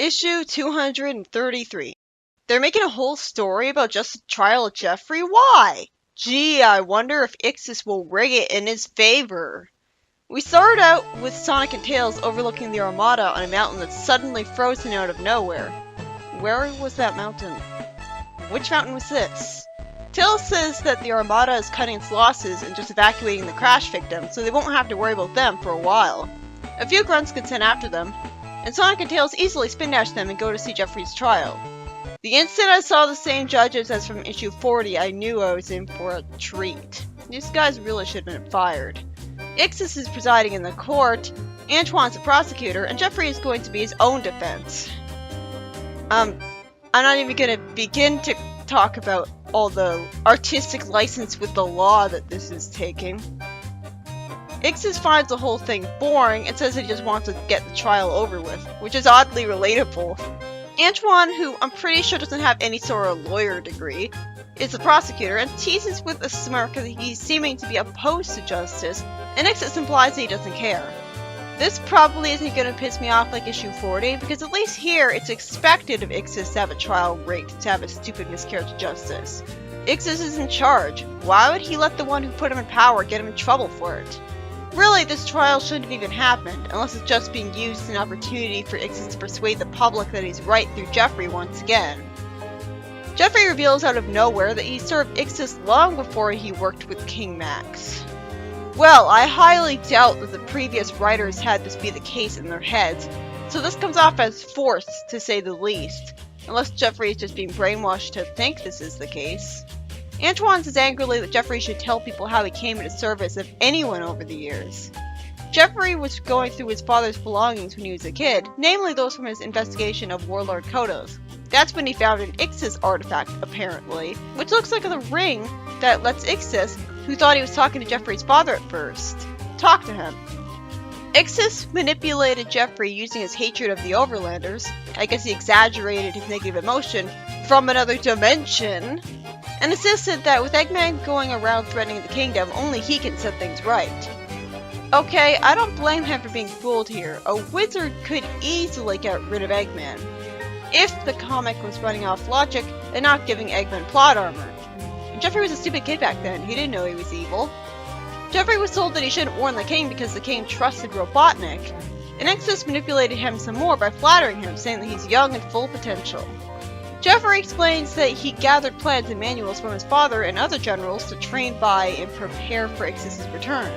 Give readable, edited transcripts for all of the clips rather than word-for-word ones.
Issue 233. They're making a whole story about just the trial of Jeffrey? Why? Gee, I wonder if Ixis will rig it in his favor. We start out with Sonic and Tails overlooking the Armada on a mountain that's suddenly frozen out of nowhere. Where was that mountain? Which mountain was this? Tails says that the Armada is cutting its losses and just evacuating the crash victims, so they won't have to worry about them for a while. A few grunts get sent after them, and Sonic and Tails easily spin dash them and go to see Jeffrey's trial. The instant I saw the same judges as from issue 40, I knew I was in for a treat. These guys really should have been fired. Ixis is presiding in the court, Antoine's the prosecutor, and Jeffrey is going to be his own defense. I'm not even gonna begin to talk about all the artistic license with the law that this is taking. Ixis finds the whole thing boring and says that he just wants to get the trial over with, which is oddly relatable. Antoine, who I'm pretty sure doesn't have any sort of lawyer degree, is the prosecutor and teases with a smirk that he's seeming to be opposed to justice, and Ixis implies that he doesn't care. This probably isn't going to piss me off like issue 40, because at least here it's expected of Ixis to have a trial rigged to have a stupid miscarriage of justice. Ixis is in charge. Why would he let the one who put him in power get him in trouble for it? Really, this trial shouldn't have even happened, unless it's just being used as an opportunity for Ixis to persuade the public that he's right through Jeffrey once again. Jeffrey reveals out of nowhere that he served Ixis long before he worked with King Max. Well, I highly doubt that the previous writers had this be the case in their heads, so this comes off as forced to say the least, unless Jeffrey is just being brainwashed to think this is the case. Antoine says angrily that Jeffrey should tell people how he came into service of anyone over the years. Jeffrey was going through his father's belongings when he was a kid, namely those from his investigation of Warlord Kodos. That's when he found an Ixis artifact, apparently, which looks like the ring that lets Ixis, who thought he was talking to Jeffrey's father at first, talk to him. Ixis manipulated Jeffrey using his hatred of the Overlanders, I guess he exaggerated his negative emotion, from another dimension, and insisted that with Eggman going around threatening the kingdom, only he can set things right. Okay, I don't blame him for being fooled here. A wizard could easily get rid of Eggman, if the comic was running off logic and not giving Eggman plot armor. Jeffrey was a stupid kid back then, he didn't know he was evil. Jeffrey was told that he shouldn't warn the king because the king trusted Robotnik, and Ixis manipulated him some more by flattering him, saying that he's young and full of potential. Jeffrey explains that he gathered plans and manuals from his father and other generals to train by and prepare for Ixis' return.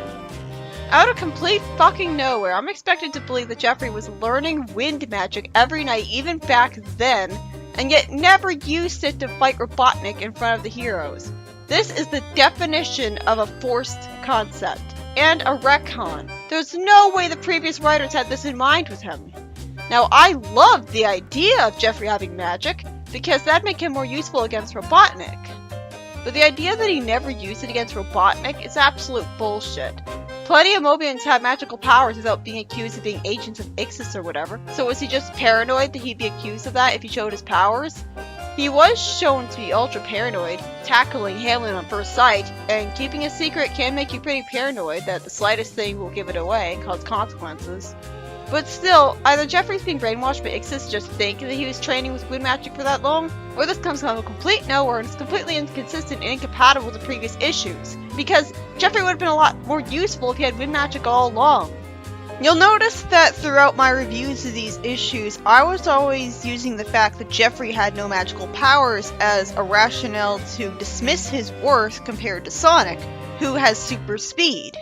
Out of complete fucking nowhere, I'm expected to believe that Jeffrey was learning wind magic every night even back then, and yet never used it to fight Robotnik in front of the heroes. This is the definition of a forced concept, and a retcon. There's no way the previous writers had this in mind with him. Now, I love the idea of Jeffrey having magic, because that'd make him more useful against Robotnik. But the idea that he never used it against Robotnik is absolute bullshit. Plenty of Mobians have magical powers without being accused of being agents of Ixis or whatever, so was he just paranoid that he'd be accused of that if he showed his powers? He was shown to be ultra paranoid, tackling Hamlin on first sight, and keeping a secret can make you pretty paranoid that the slightest thing will give it away and cause consequences. But still, either Jeffrey's being brainwashed by Ixis just thinking that he was training with wind magic for that long, or this comes out of complete nowhere and is completely inconsistent and incompatible with previous issues, because Jeffrey would have been a lot more useful if he had wind magic all along. You'll notice that throughout my reviews of these issues, I was always using the fact that Jeffrey had no magical powers as a rationale to dismiss his worth compared to Sonic, who has super speed.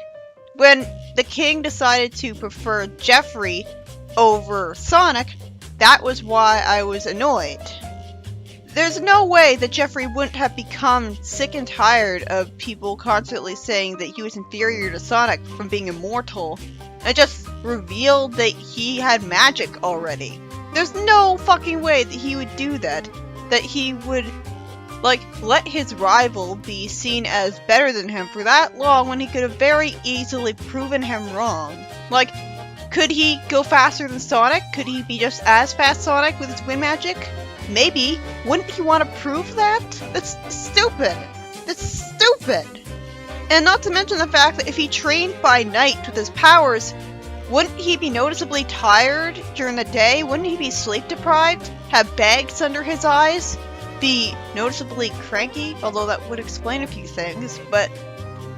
When the king decided to prefer Jeffrey over Sonic, that was why I was annoyed. There's no way that Jeffrey wouldn't have become sick and tired of people constantly saying that he was inferior to Sonic from being immortal, and just revealed that he had magic already. There's no fucking way that he would do that. That he would, let his rival be seen as better than him for that long when he could have very easily proven him wrong. Could he go faster than Sonic? Could he be just as fast Sonic with his wind magic? Maybe. Wouldn't he want to prove that? That's stupid. That's stupid. And not to mention the fact that if he trained by night with his powers, Wouldn't he be noticeably tired during the day? Wouldn't he be sleep deprived? Have bags under his eyes? Be noticeably cranky? Although that would explain a few things, but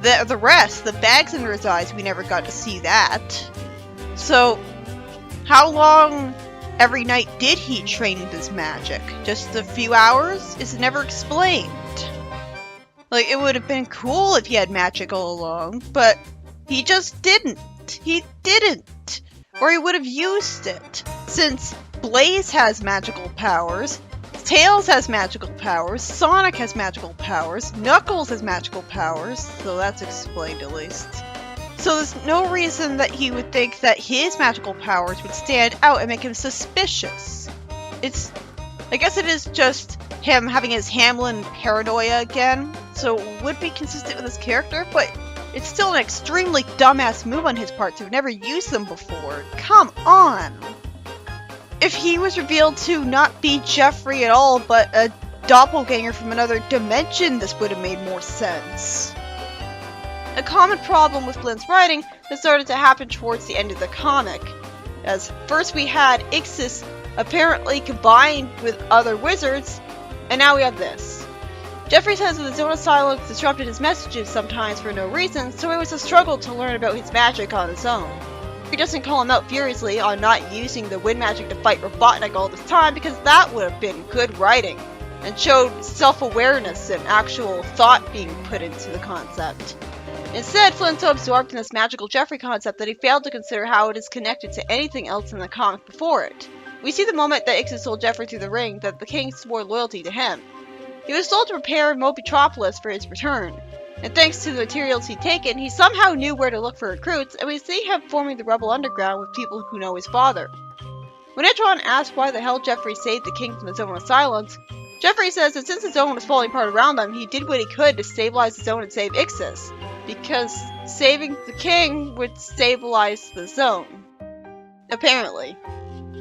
the rest, the bags under his eyes, we never got to see that. So, how long every night did he train with his magic? Just a few hours? Is it never explained? Like, it would have been cool if he had magic all along, but he just didn't. He didn't. Or he would have used it. Since Blaze has magical powers, Tails has magical powers, Sonic has magical powers, Knuckles has magical powers, so that's explained at least. So there's no reason that he would think that his magical powers would stand out and make him suspicious. I guess it is just him having his Hamlin paranoia again, so it would be consistent with his character, but it's still an extremely dumbass move on his part to have never used them before. Come on! If he was revealed to not be Jeffrey at all, but a doppelganger from another dimension, this would have made more sense. A common problem with Flynn's writing that started to happen towards the end of the comic, as first we had Ixis apparently combined with other wizards, and now we have this. Jeffrey says that the Zone of Silence disrupted his messages sometimes for no reason, so it was a struggle to learn about his magic on his own. He doesn't call him out furiously on not using the wind magic to fight Robotnik all this time, because that would have been good writing, and showed self-awareness and actual thought being put into the concept. Instead, Flynn's so absorbed in this magical Jeffrey concept that he failed to consider how it is connected to anything else in the comic before it. We see the moment that Ixis told Jeffrey through the ring that the king swore loyalty to him. He was told to prepare Mobitropolis for his return, and thanks to the materials he'd taken, he somehow knew where to look for recruits, and we see him forming the rebel underground with people who know his father. When Antron asks why the hell Jeffrey saved the king from the Zone of Silence, Jeffrey says that since the zone was falling apart around them, he did what he could to stabilize the zone and save Ixis, because saving the king would stabilize the zone. Apparently.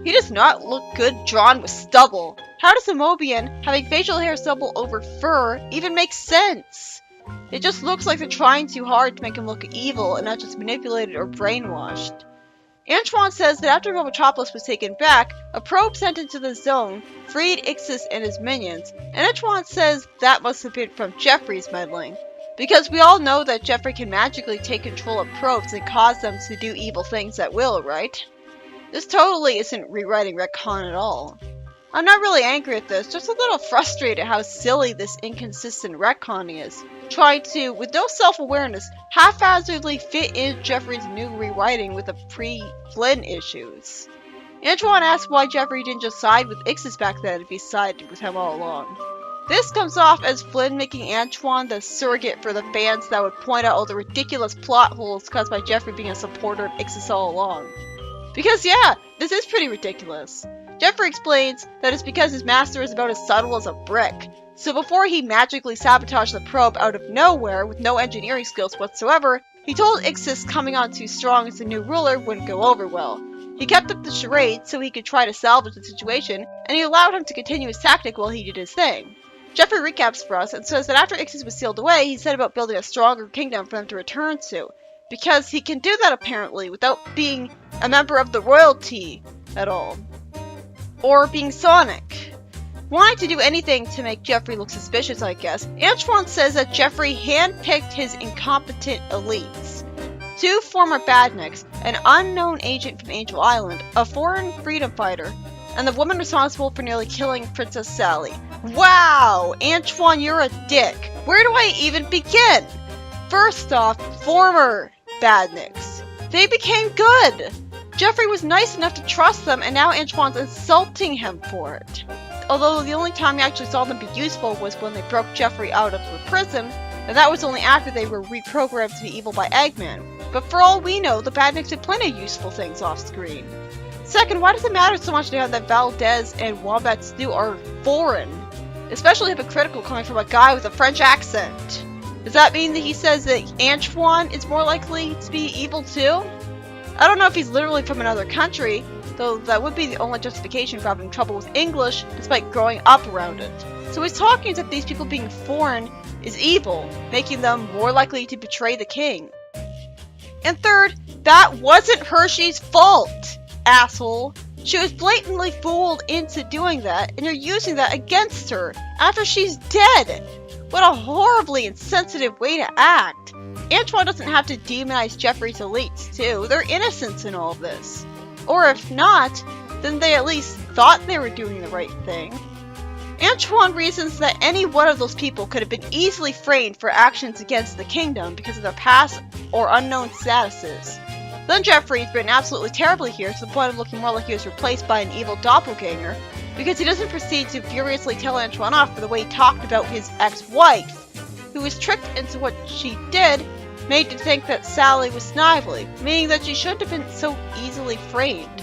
He does not look good drawn with stubble. How does a Mobian having facial hair stubble over fur even make sense? It just looks like they're trying too hard to make him look evil and not just manipulated or brainwashed. Antron says that after Mobitropolis was taken back, a probe sent into the zone freed Ixis and his minions, and Antron says that must have been from Jeffrey's meddling. Because we all know that Jeffrey can magically take control of probes and cause them to do evil things at will, right? This totally isn't rewriting retcon at all. I'm not really angry at this, just a little frustrated how silly this inconsistent retcon is. Trying to, with no self-awareness, haphazardly fit in Jeffrey's new rewriting with the pre-Flynn issues. Antron asks why Jeffrey didn't just side with Ixis back then if he sided with him all along. This comes off as Flynn making Antron the surrogate for the fans that would point out all the ridiculous plot holes caused by Jeffrey being a supporter of Ixis all along. Because yeah, this is pretty ridiculous. Jeffrey explains that it's because his master is about as subtle as a brick. So before he magically sabotaged the probe out of nowhere with no engineering skills whatsoever, he told Ixis coming on too strong as the new ruler wouldn't go over well. He kept up the charade so he could try to salvage the situation, and he allowed him to continue his tactic while he did his thing. Jeffrey recaps for us and says that after Ixis was sealed away, he set about building a stronger kingdom for them to return to. Because he can do that apparently without being a member of the royalty at all. Or being Sonic. Wanting to do anything to make Jeffrey look suspicious, I guess, Antron says that Jeffrey handpicked his incompetent elites. 2 former badniks, an unknown agent from Angel Island, a foreign freedom fighter, and the woman responsible for nearly killing Princess Sally. Wow! Antron, you're a dick. Where do I even begin? First off, former badniks. They became good! Jeffrey was nice enough to trust them, and now Antron's insulting him for it. Although the only time we actually saw them be useful was when they broke Jeffrey out of the prison, and that was only after they were reprogrammed to be evil by Eggman. But for all we know, the badniks did plenty of useful things off screen. Second, why does it matter so much now that Valdez and Wombat Stew are foreign? Especially hypocritical coming from a guy with a French accent. Does that mean that he says that Antron is more likely to be evil too? I don't know if he's literally from another country, though that would be the only justification for having trouble with English despite growing up around it. So he's talking as if these people being foreign is evil, making them more likely to betray the king. And third, That wasn't Hershey's fault, asshole. She was blatantly fooled into doing that, and you're using that against her after she's dead. What a horribly insensitive way to act. Antoine doesn't have to demonize Jeffrey's elites, too. They're innocent in all of this. Or if not, then they at least thought they were doing the right thing. Antoine reasons that any one of those people could have been easily framed for actions against the kingdom because of their past or unknown statuses. Then Jeffrey's written absolutely terribly here to the point of looking more like he was replaced by an evil doppelganger because he doesn't proceed to furiously tell Antoine off for the way he talked about his ex-wife, who was tricked into what she did, made to think that Sally was Snively, meaning that she shouldn't have been so easily framed.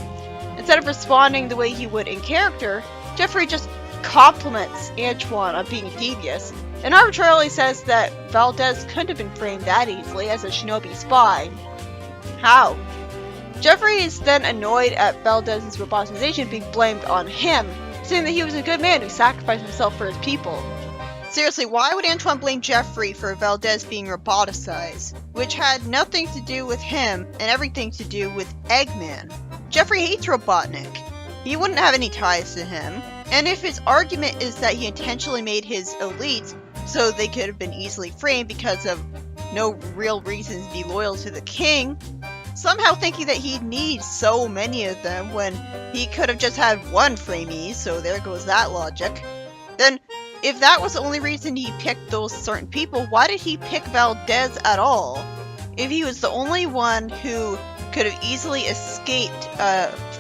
Instead of responding the way he would in character, Jeffrey just compliments Antoine on being devious, and arbitrarily says that Valdez couldn't have been framed that easily as a shinobi spy. How? Jeffrey is then annoyed at Valdez's robotization being blamed on him, saying that he was a good man who sacrificed himself for his people. Seriously, why would Antoine blame Jeffrey for Valdez being roboticized, which had nothing to do with him and everything to do with Eggman? Jeffrey hates Robotnik. He wouldn't have any ties to him, and if his argument is that he intentionally made his elites so they could have been easily framed because of no real reason to be loyal to the king, somehow thinking that he'd need so many of them when he could have just had one framee, so there goes that logic, then if that was the only reason he picked those certain people, why did he pick Valdez at all? If he was the only one who could have easily escaped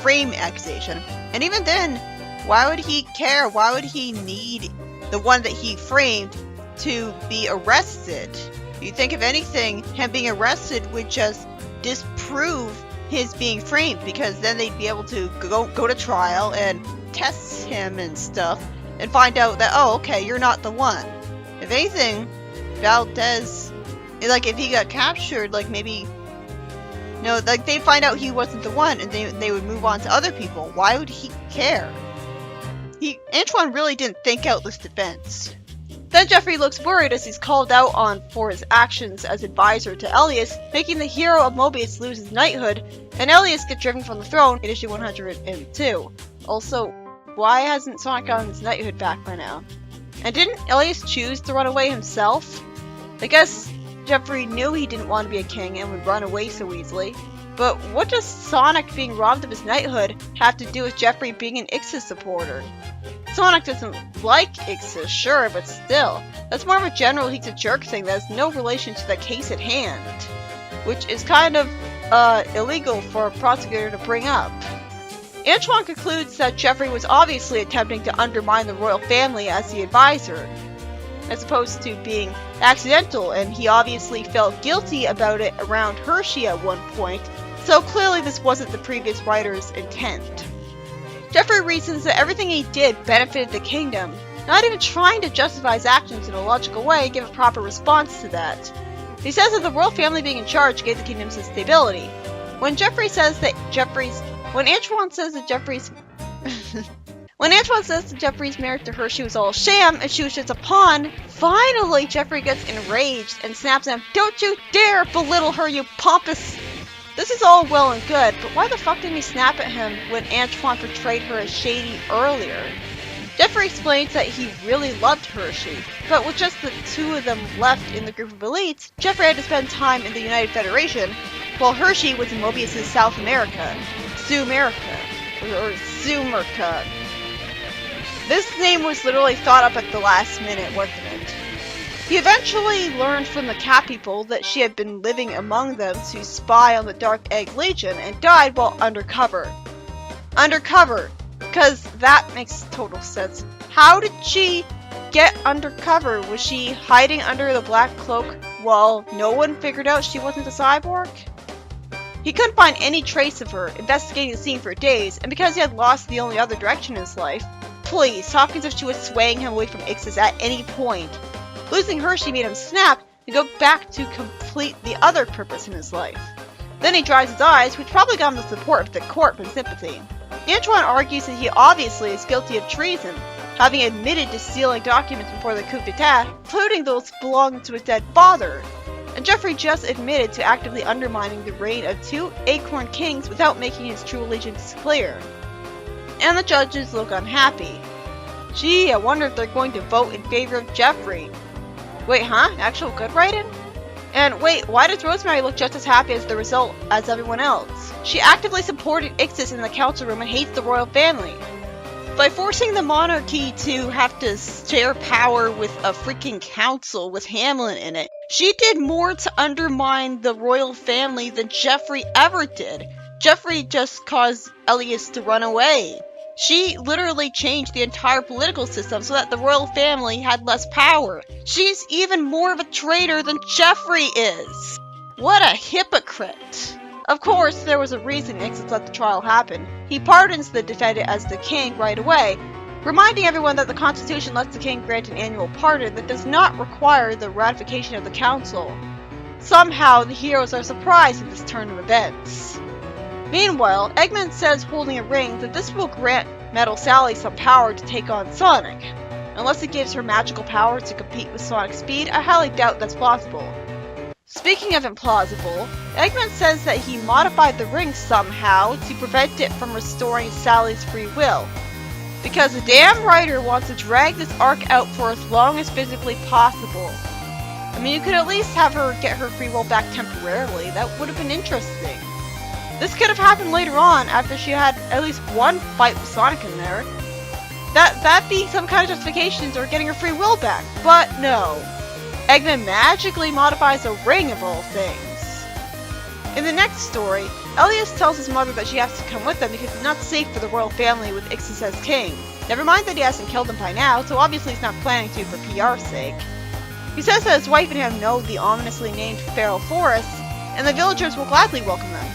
frame accusation, and even then, why would he care? Why would he need the one that he framed to be arrested? You think, if anything, him being arrested would just disprove his being framed, because then they'd be able to go to trial and test him and stuff and find out that, oh, okay, you're not the one. If anything, Valdez, like, if he got captured, like, maybe, no, like, they'd find out he wasn't the one and they would move on to other people. Why would he care? Antoine really didn't think out this defense. Then Jeffrey looks worried as he's called out on for his actions as advisor to Elias, making the hero of Mobius lose his knighthood, and Elias get driven from the throne in issue 102. Also, why hasn't Sonic gotten his knighthood back by now? And didn't Elias choose to run away himself? I guess Jeffrey knew he didn't want to be a king and would run away so easily. But what does Sonic being robbed of his knighthood have to do with Jeffrey being an Ixis supporter? Sonic doesn't like Ixis, sure, but still. That's more of a general he's a jerk thing that has no relation to the case at hand. Which is kind of, illegal for a prosecutor to bring up. Antoine concludes that Jeffrey was obviously attempting to undermine the royal family as the advisor, as opposed to being accidental, and he obviously felt guilty about it around Hershey at one point, so clearly this wasn't the previous writer's intent. Jeffrey reasons that everything he did benefited the kingdom, not even trying to justify his actions in a logical way and give a proper response to that. He says that the royal family being in charge gave the kingdom some stability. When Antoine says that Jeffrey's marriage to Hershey was all a sham and she was just a pawn, finally Jeffrey gets enraged and snaps at him, "Don't you dare belittle her, you pompous..." This is all well and good, but why the fuck didn't he snap at him when Antoine portrayed her as shady earlier? Jeffrey explains that he really loved Hershey, but with just the two of them left in the group of elites, Jeffrey had to spend time in the United Federation, while Hershey was in Mobius' South America. Sumerica. Or Sumerca. This name was literally thought up at the last minute, wasn't it? He eventually learned from the cat people that she had been living among them to spy on the Dark Egg Legion and died while undercover. Undercover! Because that makes total sense. How did she get undercover? Was she hiding under the black cloak while no one figured out she wasn't a cyborg? He couldn't find any trace of her, investigating the scene for days, and because he had lost the only other direction in his life, please, talk as if she was swaying him away from Ixis at any point. Losing Hershey made him snap and go back to complete the other purpose in his life. Then he dries his eyes, which probably got him the support of the court and sympathy. Antoine argues that he obviously is guilty of treason, having admitted to stealing documents before the coup d'etat, including those belonging to his dead father. and Jeffrey just admitted to actively undermining the reign of 2 Acorn Kings without making his true allegiance clear. And the judges look unhappy. Gee, I wonder if they're going to vote in favor of Jeffrey. Wait, huh? Actual good writing? And wait, why does Rosemary look just as happy as the result as everyone else? She actively supported Ixis in the council room and hates the royal family. By forcing the monarchy to have to share power with a freaking council with Hamlin in it, she did more to undermine the royal family than Jeffrey ever did. Jeffrey just caused Elias to run away. She literally changed the entire political system so that the royal family had less power. She's even more of a traitor than Jeffrey is. What a hypocrite. Of course, there was a reason Ixis let the trial happen. He pardons the defendant as the king right away, reminding everyone that the Constitution lets the king grant an annual pardon that does not require the ratification of the council. Somehow, the heroes are surprised at this turn of events. Meanwhile, Eggman says holding a ring that this will grant Metal Sally some power to take on Sonic. Unless it gives her magical powers to compete with Sonic's speed, I highly doubt that's possible. Speaking of implausible, Eggman says that he modified the ring somehow to prevent it from restoring Sally's free will. Because the damn writer wants to drag this arc out for as long as physically possible. I mean, you could at least have her get her free will back temporarily. That would have been interesting. This could have happened later on after she had at least one fight with Sonic in there. That'd be some kind of justification for getting her free will back, but no. Eggman magically modifies a ring of all things. In the next story, Elias tells his mother that she has to come with them because it's not safe for the royal family with Ixis as king. Never mind that he hasn't killed them by now, so obviously he's not planning to for PR's sake. He says that his wife and him know the ominously named feral forest, and the villagers will gladly welcome them.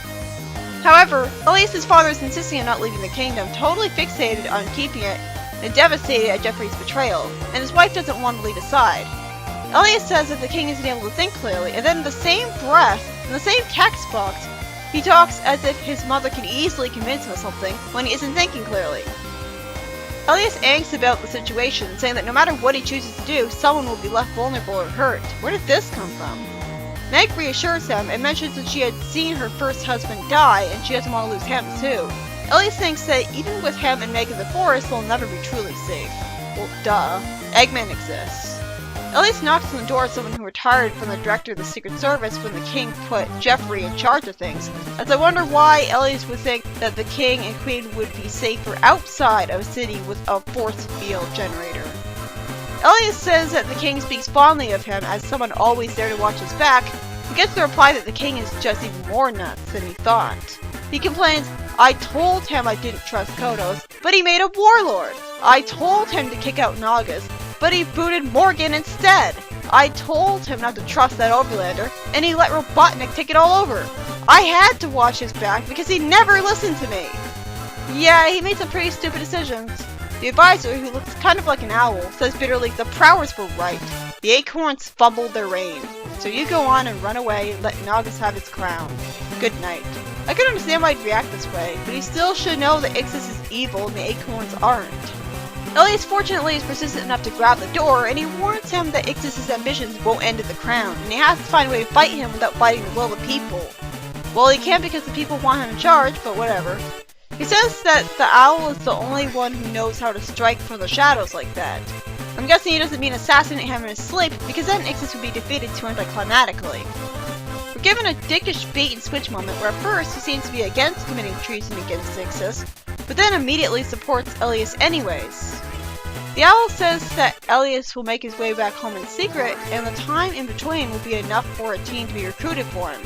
However, Elias' father is insisting on not leaving the kingdom, totally fixated on keeping it, and devastated at Jeffrey's betrayal, and his wife doesn't want to lead aside. Elias says that the king isn't able to think clearly, and then in the same breath, in the same text box, he talks as if his mother can easily convince him of something when he isn't thinking clearly. Elias angsts about the situation, saying that no matter what he chooses to do, someone will be left vulnerable or hurt. Where did this come from? Meg reassures him and mentions that she had seen her first husband die and she doesn't want to lose him too. Elias thinks that even with him and Meg in the forest, they'll never be truly safe. Well, duh. Eggman exists. Elias knocks on the door of someone who retired from the director of the Secret Service when the king put Jeffrey in charge of things, as I wonder why Elias would think that the king and queen would be safer outside of a city with a force field generator. Elias says that the king speaks fondly of him as someone always there to watch his back, and gets the reply that the king is just even more nuts than he thought. He complains, "I told him I didn't trust Kodos, but he made a warlord. I told him to kick out Nagas, but he booted Morgan instead. I told him not to trust that Overlander, and he let Robotnik take it all over. I had to watch his back because he never listened to me." Yeah, he made some pretty stupid decisions. The advisor, who looks kind of like an owl, says bitterly, "The Prowers were right. The Acorns fumbled their reign. So you go on and run away and let Nagas have his crown. Good night." I can understand why he'd react this way, but he still should know that Ixis is evil and the Acorns aren't. Elias fortunately is persistent enough to grab the door, and he warns him that Ixis' ambitions won't end at the crown, and he has to find a way to fight him without fighting the will of the people. Well, he can't because the people want him in charge, but whatever. He says that the owl is the only one who knows how to strike from the shadows like that. I'm guessing he doesn't mean assassinate him in his sleep, because then Ixis would be defeated too anticlimactically. We're given a dickish bait-and-switch moment where at first he seems to be against committing treason against Ixis, but then immediately supports Elias anyways. The owl says that Elias will make his way back home in secret, and the time in between will be enough for a team to be recruited for him.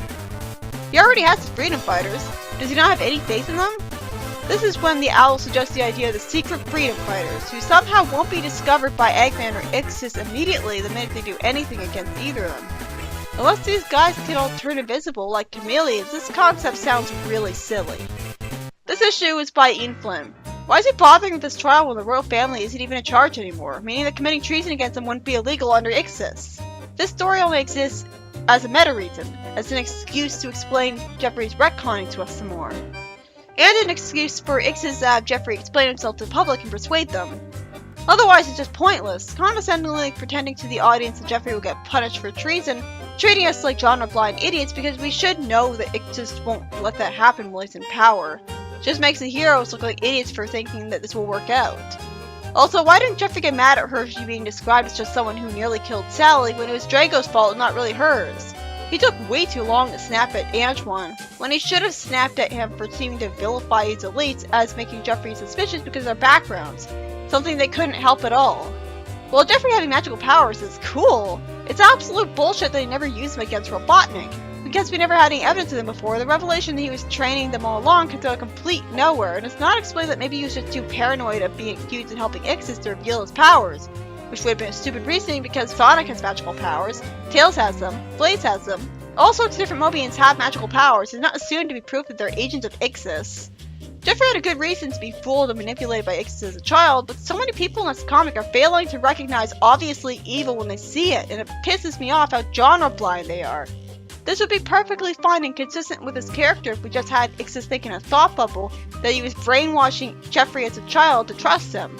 He already has his freedom fighters. Does he not have any faith in them? This is when the owl suggests the idea of the secret freedom fighters, who somehow won't be discovered by Eggman or Ixis immediately the minute they do anything against either of them. Unless these guys can all turn invisible like chameleons, this concept sounds really silly. This issue is by Ian Flynn. Why is he bothering with this trial when the royal family isn't even in charge anymore, meaning that committing treason against them wouldn't be illegal under Ixis? This story only exists as a meta reason, as an excuse to explain Jeffrey's retconning to us some more. And an excuse for Ixis to have Jeffrey explain himself to the public and persuade them. Otherwise, it's just pointless, condescendingly pretending to the audience that Jeffrey will get punished for treason treating us like genre-blind idiots because we should know that Ixis won't let that happen while he's in power. Just makes the heroes look like idiots for thinking that this will work out. Also, why didn't Jeffrey get mad at her for being described as just someone who nearly killed Sally when it was Drago's fault and not really hers? He took way too long to snap at Antoine, when he should have snapped at him for seeming to vilify his elites as making Jeffrey suspicious because of their backgrounds, something they couldn't help at all. While Jeffrey having magical powers is cool, it's absolute bullshit that he never used them against Robotnik. Because we never had any evidence of them before, the revelation that he was training them all along could go complete nowhere, and it's not explained that maybe he was just too paranoid of being accused of helping Ixis to reveal his powers, which would have been a stupid reasoning because Sonic has magical powers, Tails has them, Blaze has them. All sorts of different Mobians have magical powers, and not assumed to be proof that they're agents of Ixis. Jeffrey had a good reason to be fooled and manipulated by Ixis as a child, but so many people in this comic are failing to recognize obviously evil when they see it, and it pisses me off how genre blind they are. This would be perfectly fine and consistent with his character if we just had Ixis think in a thought bubble that he was brainwashing Jeffrey as a child to trust him.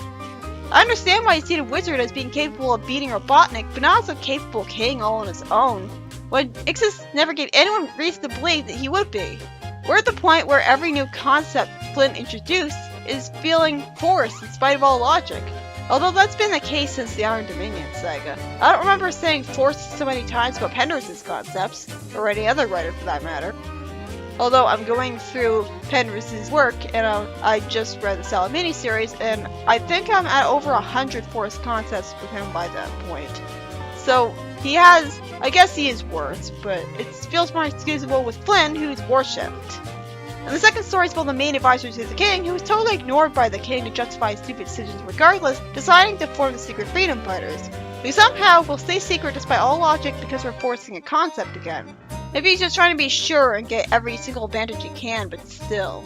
I understand why you see the wizard as being capable of beating Robotnik, but not so capable of killing all on his own, when Ixis never gave anyone reason to believe that he would be. We're at the point where every new concept Flynn introduced is feeling forced in spite of all logic. Although that's been the case since the Iron Dominion saga. I don't remember saying forced so many times about Penrose's concepts, or any other writer for that matter. Although I'm going through Penrose's work, and I just read the Salad miniseries, and I think I'm at over 100 forced concepts with him by that point. So he has, I guess he is worse, but it feels more excusable with Flynn, who's worshipped. And the second story is about the main advisor to the king, who was totally ignored by the king to justify his stupid decisions regardless, deciding to form the Secret Freedom Fighters, who somehow will stay secret despite all logic because we're forcing a concept again. Maybe he's just trying to be sure and get every single advantage he can, but still.